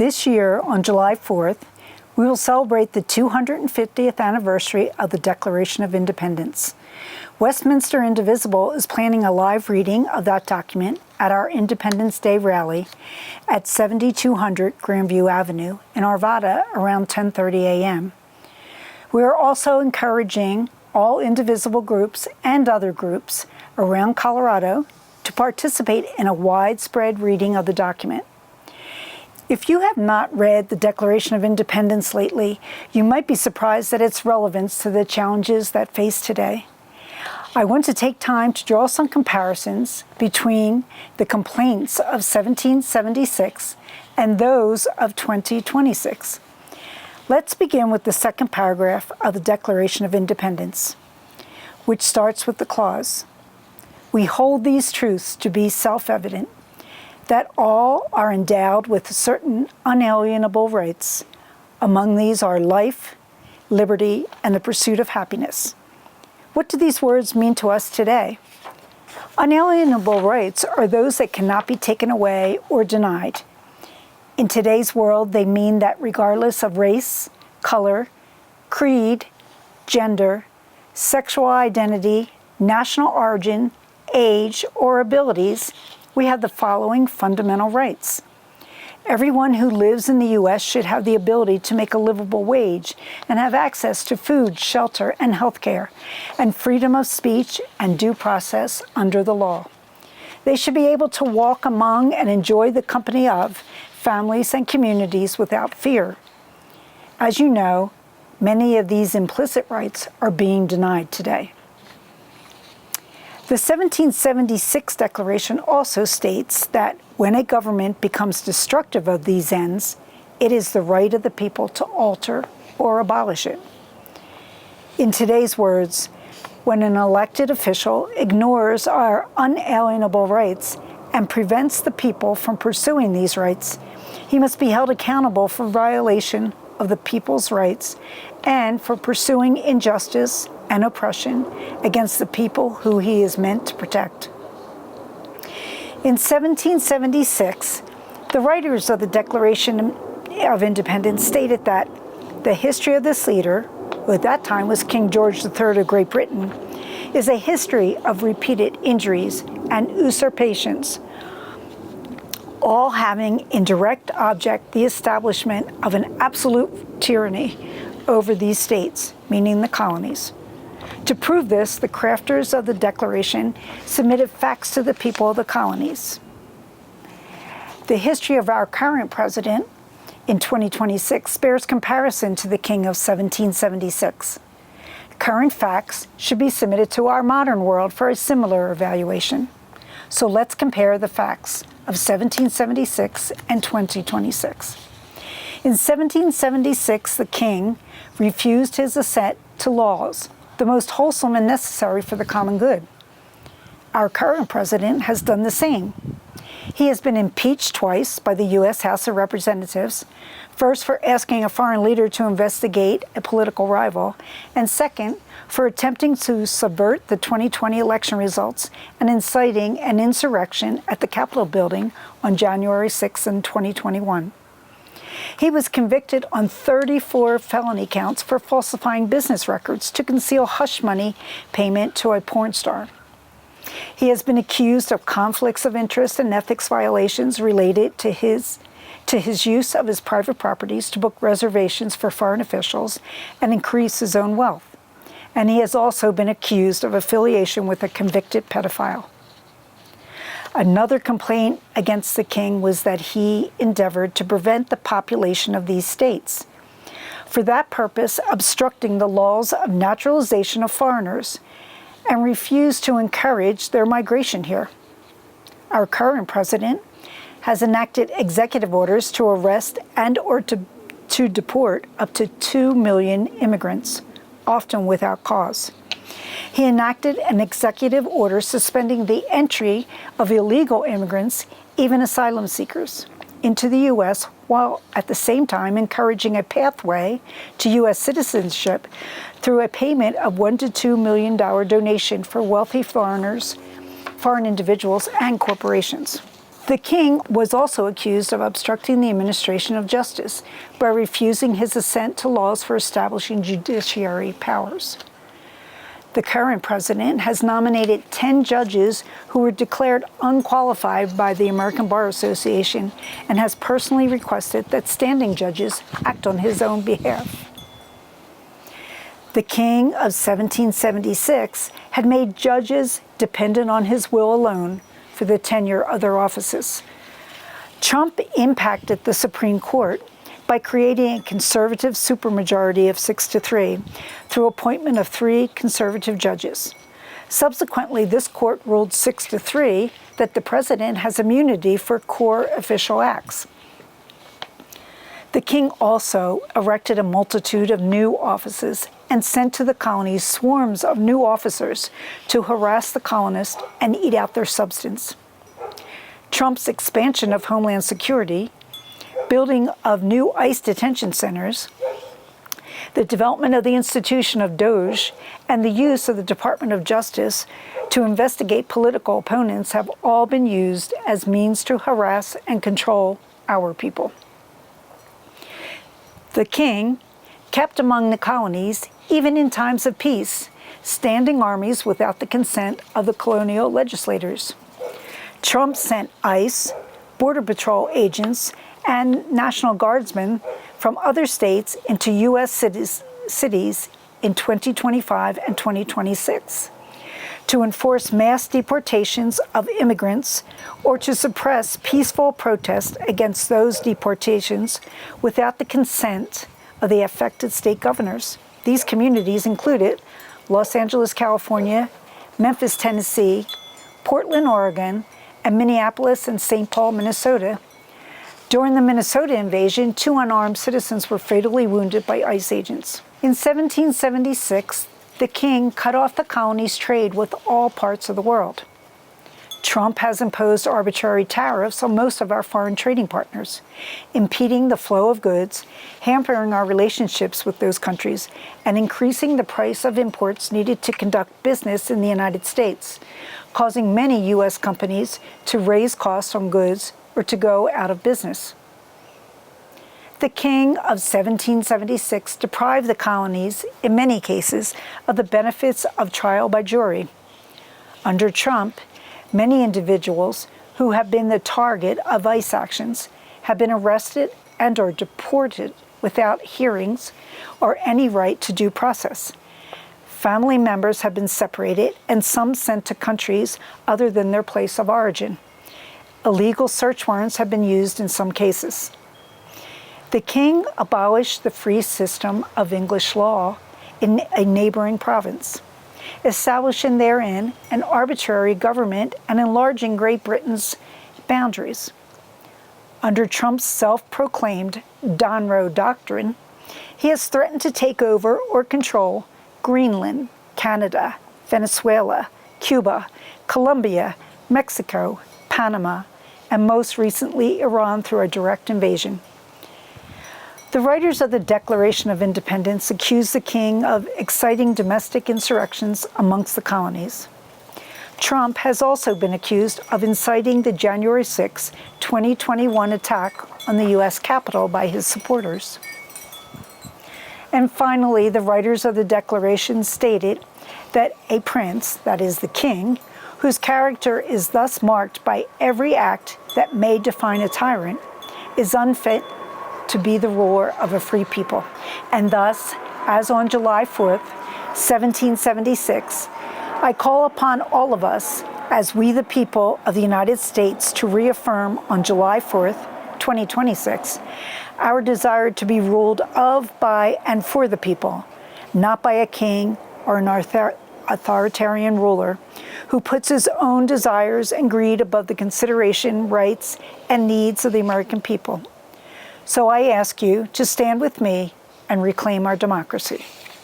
This year, on July 4th, we will celebrate the 250th anniversary of the Declaration of Independence. Westminster Indivisible is planning a live reading of that document at our Independence Day rally at 7200 Grandview Avenue in Arvada around 10:30 a.m. We are also encouraging all Indivisible groups and other groups around Colorado to participate in a widespread reading of the document. If you have not read the Declaration of Independence lately, you might be surprised at its relevance to the challenges that face today. I want to take time to draw some comparisons between the complaints of 1776 and those of 2026. Let's begin with the second paragraph of the Declaration of Independence, which starts with the clause, "We hold these truths to be self-evident, that all are endowed with certain unalienable rights. Among these are life, liberty, and the pursuit of happiness." What do these words mean to us today? Unalienable rights are those that cannot be taken away or denied. In today's world, they mean that regardless of race, color, creed, gender, sexual identity, national origin, age, or abilities, we have the following fundamental rights. Everyone who lives in the U.S. should have the ability to make a livable wage and have access to food, shelter, and health care, and freedom of speech and due process under the law. They should be able to walk among and enjoy the company of families and communities without fear. As you know, many of these implicit rights are being denied today. The 1776 Declaration also states that when a government becomes destructive of these ends, it is the right of the people to alter or abolish it. In today's words, when an elected official ignores our unalienable rights and prevents the people from pursuing these rights, he must be held accountable for violation of the people's rights and for pursuing injustice and oppression against the people who he is meant to protect. In 1776, the writers of the Declaration of Independence stated that the history of this leader, who at that time was King George III of Great Britain, is a history of repeated injuries and usurpations, all having in direct object the establishment of an absolute tyranny over these states, meaning the colonies. To prove this, the crafters of the Declaration submitted facts to the people of the colonies. The history of our current president in 2026 bears comparison to the King of 1776. Current facts should be submitted to our modern world for a similar evaluation. So let's compare the facts of 1776 and 2026. In 1776, the king refused his assent to laws, the most wholesome and necessary for the common good. Our current president has done the same. He has been impeached twice by the U.S. House of Representatives, first for asking a foreign leader to investigate a political rival, and second, for attempting to subvert the 2020 election results and inciting an insurrection at the Capitol building on January 6, 2021. He was convicted on 34 felony counts for falsifying business records to conceal hush money payment to a porn star. He has been accused of conflicts of interest and ethics violations related to his use of his private properties to book reservations for foreign officials and increase his own wealth. And he has also been accused of affiliation with a convicted pedophile. Another complaint against the king was that he endeavored to prevent the population of these states, for that purpose obstructing the laws of naturalization of foreigners, and refused to encourage their migration here. Our current president has enacted executive orders to arrest and or to deport up to 2 million immigrants, often without cause. He enacted an executive order suspending the entry of illegal immigrants, even asylum seekers, into the U.S., while at the same time encouraging a pathway to U.S. citizenship through a payment of $1 to $2 million donation for wealthy foreigners, foreign individuals, and corporations. The king was also accused of obstructing the administration of justice by refusing his assent to laws for establishing judiciary powers. The current president has nominated 10 judges who were declared unqualified by the American Bar Association and has personally requested that standing judges act on his own behalf. The king of 1776 had made judges dependent on his will alone for the tenure of their offices. Trump impacted the Supreme Court by creating a conservative supermajority of 6-3 through appointment of 3 conservative judges. Subsequently, this court ruled 6-3 that the president has immunity for core official acts. The king also erected a multitude of new offices and sent to the colonies swarms of new officers to harass the colonists and eat out their substance. Trump's expansion of Homeland Security, building of new ICE detention centers, the development of the institution of DOJ, and the use of the Department of Justice to investigate political opponents have all been used as means to harass and control our people. The king kept among the colonies, even in times of peace, standing armies without the consent of the colonial legislators. Trump sent ICE, Border Patrol agents, and National Guardsmen from other states into U.S. cities in 2025 and 2026 to enforce mass deportations of immigrants or to suppress peaceful protest against those deportations without the consent of the affected state governors. These communities included Los Angeles, California, Memphis, Tennessee, Portland, Oregon, and Minneapolis and St. Paul, Minnesota. During the Minnesota invasion, 2 unarmed citizens were fatally wounded by ICE agents. In 1776, the king cut off the colonies' trade with all parts of the world. Trump has imposed arbitrary tariffs on most of our foreign trading partners, impeding the flow of goods, hampering our relationships with those countries, and increasing the price of imports needed to conduct business in the United States, causing many U.S. companies to raise costs on goods or to go out of business. The king of 1776 deprived the colonies, in many cases, of the benefits of trial by jury. Under Trump, many individuals who have been the target of ICE actions have been arrested and or deported without hearings or any right to due process. Family members have been separated and some sent to countries other than their place of origin. Illegal search warrants have been used in some cases. The king abolished the free system of English law in a neighboring province, establishing therein an arbitrary government and enlarging Great Britain's boundaries. Under Trump's self-proclaimed Monroe Doctrine, he has threatened to take over or control Greenland, Canada, Venezuela, Cuba, Colombia, Mexico, Panama, and most recently Iran through a direct invasion. The writers of the Declaration of Independence accuse the king of exciting domestic insurrections amongst the colonies. Trump has also been accused of inciting the January 6, 2021 attack on the U.S. Capitol by his supporters. And finally, the writers of the Declaration stated that a prince, that is the king, whose character is thus marked by every act that may define a tyrant, is unfit to be the ruler of a free people. And thus, as on July 4th, 1776, I call upon all of us, as we the people of the United States, to reaffirm on July 4th, 2026, our desire to be ruled of, by, and for the people, not by a king or an authoritarian ruler who puts his own desires and greed above the consideration, rights, and needs of the American people. So I ask you to stand with me and reclaim our democracy.